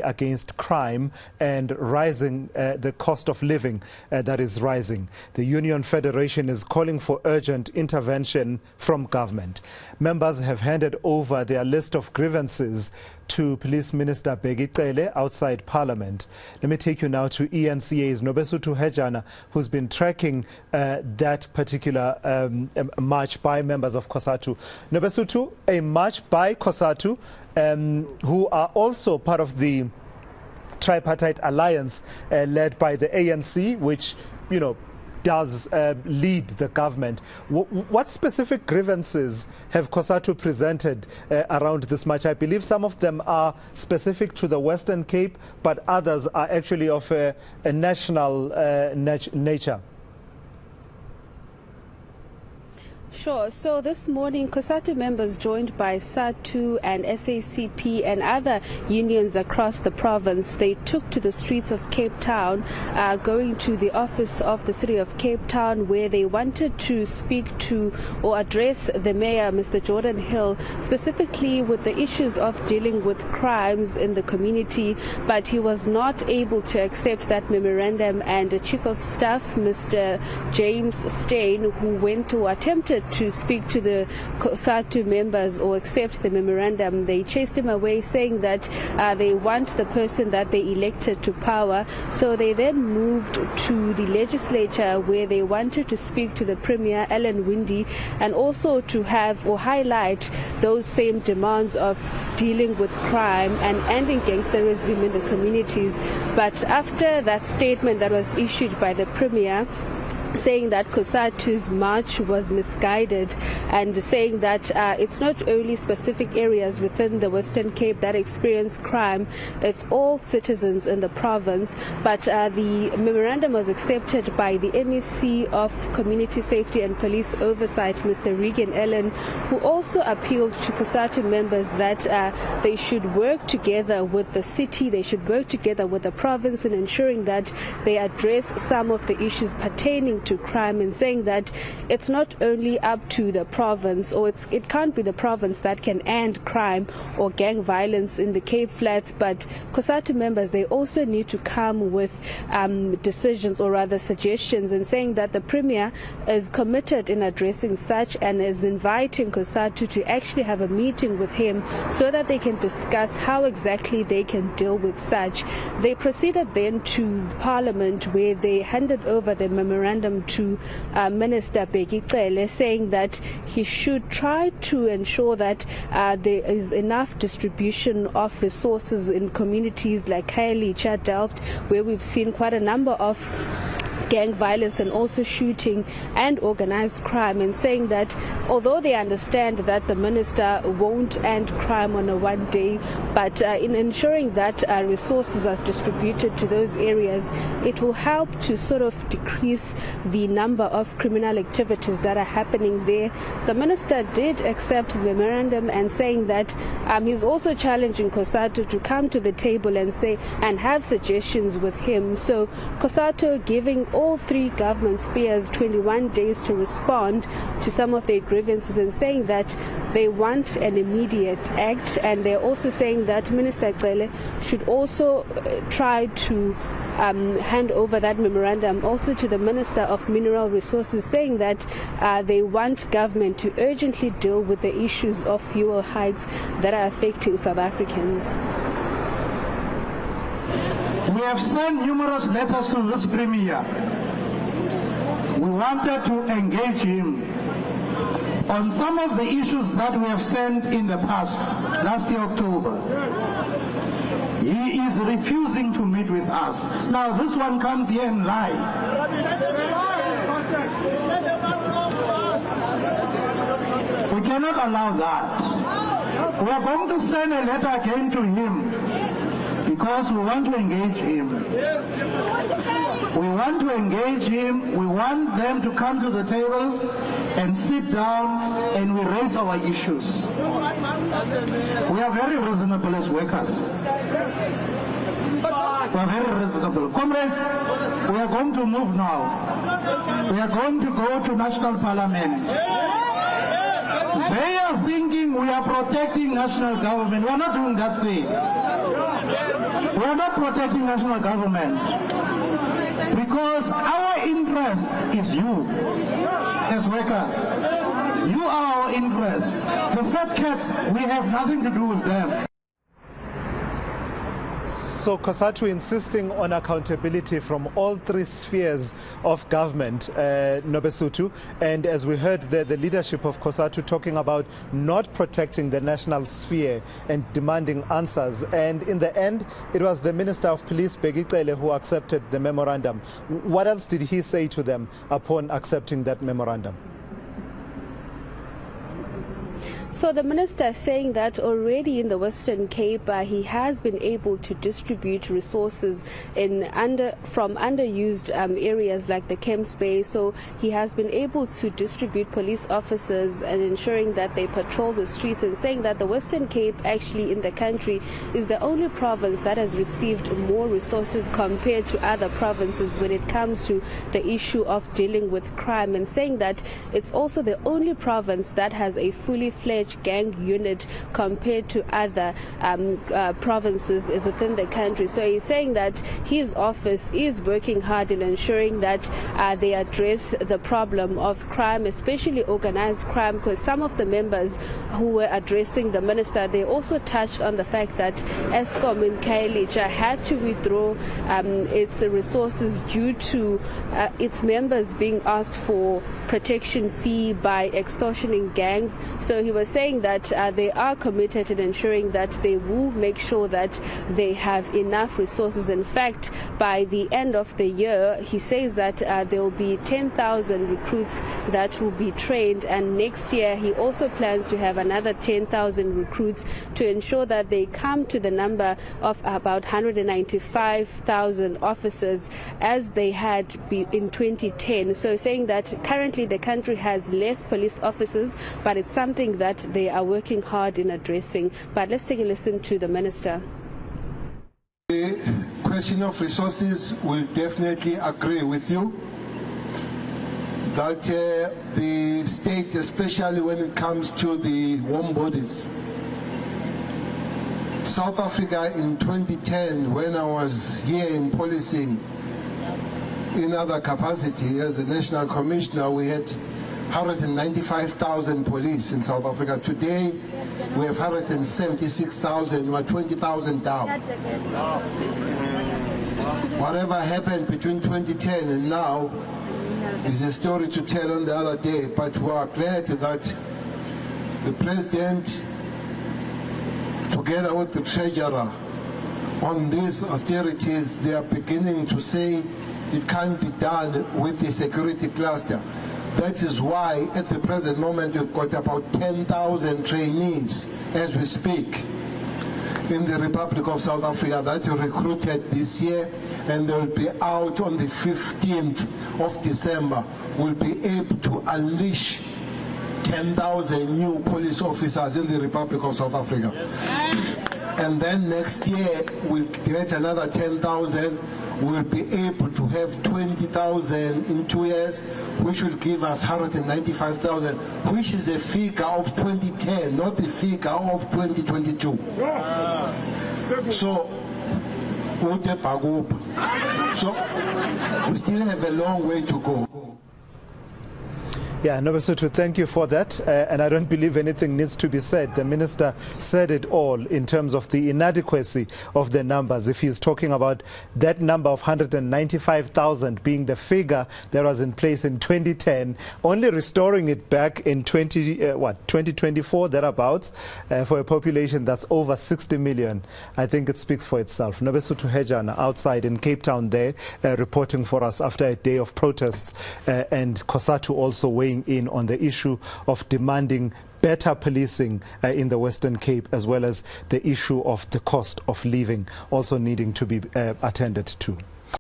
against crime and rising the cost of living that is rising. The Union Federation is calling for urgent intervention from government. Members have handed over their list of grievances to Police Minister Begicele outside Parliament. Let me take you now to eNCA's Nobesuthu Hejana, who's been tracking that particular march by members of Cosatu. Nobesuthu, a march by Cosatu, who are also part of the tripartite alliance led by the ANC, which, you know, does lead the government. What specific grievances have Cosatu presented around this march? I believe some of them are specific to the Western Cape, but others are actually of a national nature. Sure. So this morning, Cosatu members joined by SATU and SACP and other unions across the province, they took to the streets of Cape Town, going to the office of the city of Cape Town, where they wanted to speak to or address the mayor, Mr. Jordan Hill, specifically with the issues of dealing with crimes in the community. But he was not able to accept that memorandum, and the Chief of Staff, Mr. James Steyn, who attempted to speak to the Cosatu members or accept the memorandum, they chased him away, saying that they want the person that they elected to power. So they then moved to the legislature, where they wanted to speak to the Premier, Alan Winde, and also to have or highlight those same demands of dealing with crime and ending gangsterism in the communities. But after that statement that was issued by the Premier, saying that Cosatu's march was misguided, and saying that it's not only specific areas within the Western Cape that experience crime, it's all citizens in the province. But the memorandum was accepted by the MEC of Community Safety and Police Oversight, Mr. Regan Allen, who also appealed to Cosatu members that they should work together with the city, they should work together with the province in ensuring that they address some of the issues pertaining to crime, and saying that it's not only up to the province, or it can't be the province that can end crime or gang violence in the Cape Flats, but Cosatu members, they also need to come with decisions, or rather suggestions, and saying that the Premier is committed in addressing such, and is inviting Cosatu to actually have a meeting with him so that they can discuss how exactly they can deal with such. They proceeded then to Parliament, where they handed over the memorandum to Minister Begicele, saying that he should try to ensure that there is enough distribution of resources in communities like Khayelitsha, Delft, where we've seen quite a number of gang violence and also shooting and organized crime, and saying that although they understand that the minister won't end crime on a one day, but in ensuring that resources are distributed to those areas, it will help to sort of decrease the number of criminal activities that are happening there. The minister did accept the memorandum, and saying that he's also challenging Cosatu to come to the table and say and have suggestions with him. So Cosatu giving all three government spheres 21 days to respond to some of their grievances, and saying that they want an immediate act. And they're also saying that Minister Cele should also try to hand over that memorandum also to the Minister of Mineral Resources, saying that they want government to urgently deal with the issues of fuel hikes that are affecting South Africans. We have sent numerous letters to this Premier. We wanted to engage him on some of the issues that we have sent in the past, last year October. He is refusing to meet with us. Now this one comes here and lies. We cannot allow that. We are going to send a letter again to him, because we want to engage him. We want to engage him. We want them to come to the table and sit down, and we raise our issues. We are very reasonable as workers. We are very reasonable. Comrades, we are going to move now. We are going to go to National Parliament. They are thinking we are protecting national government. We are not doing that thing. We are not protecting national government because our interest is you as workers. You are our interest. The fat cats, we have nothing to do with them. So Cosatu insisting on accountability from all three spheres of government, Nobesuthu, and as we heard there, the leadership of Cosatu talking about not protecting the national sphere and demanding answers. And in the end, it was the Minister of Police, Begicele, who accepted the memorandum. What else did he say to them upon accepting that memorandum? So the minister is saying that already in the Western Cape, he has been able to distribute resources from underused areas like the Kemps Bay. So he has been able to distribute police officers and ensuring that they patrol the streets, and saying that the Western Cape actually in the country is the only province that has received more resources compared to other provinces when it comes to the issue of dealing with crime, and saying that it's also the only province that has a fully fledged gang unit compared to other provinces within the country. So he's saying that his office is working hard in ensuring that they address the problem of crime, especially organized crime, because some of the members who were addressing the minister, they also touched on the fact that Eskom in Khayelitsha had to withdraw its resources due to its members being asked for protection fee by extortioning gangs. So he was saying that they are committed in ensuring that they will make sure that they have enough resources. In fact, by the end of the year, he says that there will be 10,000 recruits that will be trained, and next year he also plans to have another 10,000 recruits to ensure that they come to the number of about 195,000 officers as they had in 2010. So saying that currently the country has less police officers, but it's something that they are working hard in addressing. But let's take a listen to the minister. The question of resources, will definitely agree with you that the state, especially when it comes to the warm bodies, South Africa in 2010, when I was here in policing in other capacity as a national commissioner, we had 195,000 police in South Africa. Today, we have 176,000. We are 20,000 down. Whatever happened between 2010 and now is a story to tell on the other day. But we are glad that the president, together with the treasurer, on these austerities, they are beginning to say it can't be done with the security cluster. That is why at the present moment we've got about 10,000 trainees as we speak in the Republic of South Africa that are recruited this year, and they will be out on the 15th of December. We'll be able to unleash 10,000 new police officers in the Republic of South Africa. And then next year we'll get another 10,000. We'll be able to have 20,000 in 2 years, which will give us 195,000, which is a figure of 2010, not the figure of 2022. So we still have a long way to go. Yeah, Nobesuthu, thank you for that. And I don't believe anything needs to be said. The minister said it all in terms of the inadequacy of the numbers. If he's talking about that number of 195,000 being the figure that was in place in 2010, only restoring it back in 2024, thereabouts, for a population that's over 60 million, I think it speaks for itself. Nobesuthu Hejana outside in Cape Town there, reporting for us after a day of protests, and Cosatu also weighing in on the issue of demanding better policing in the Western Cape, as well as the issue of the cost of living also needing to be attended to.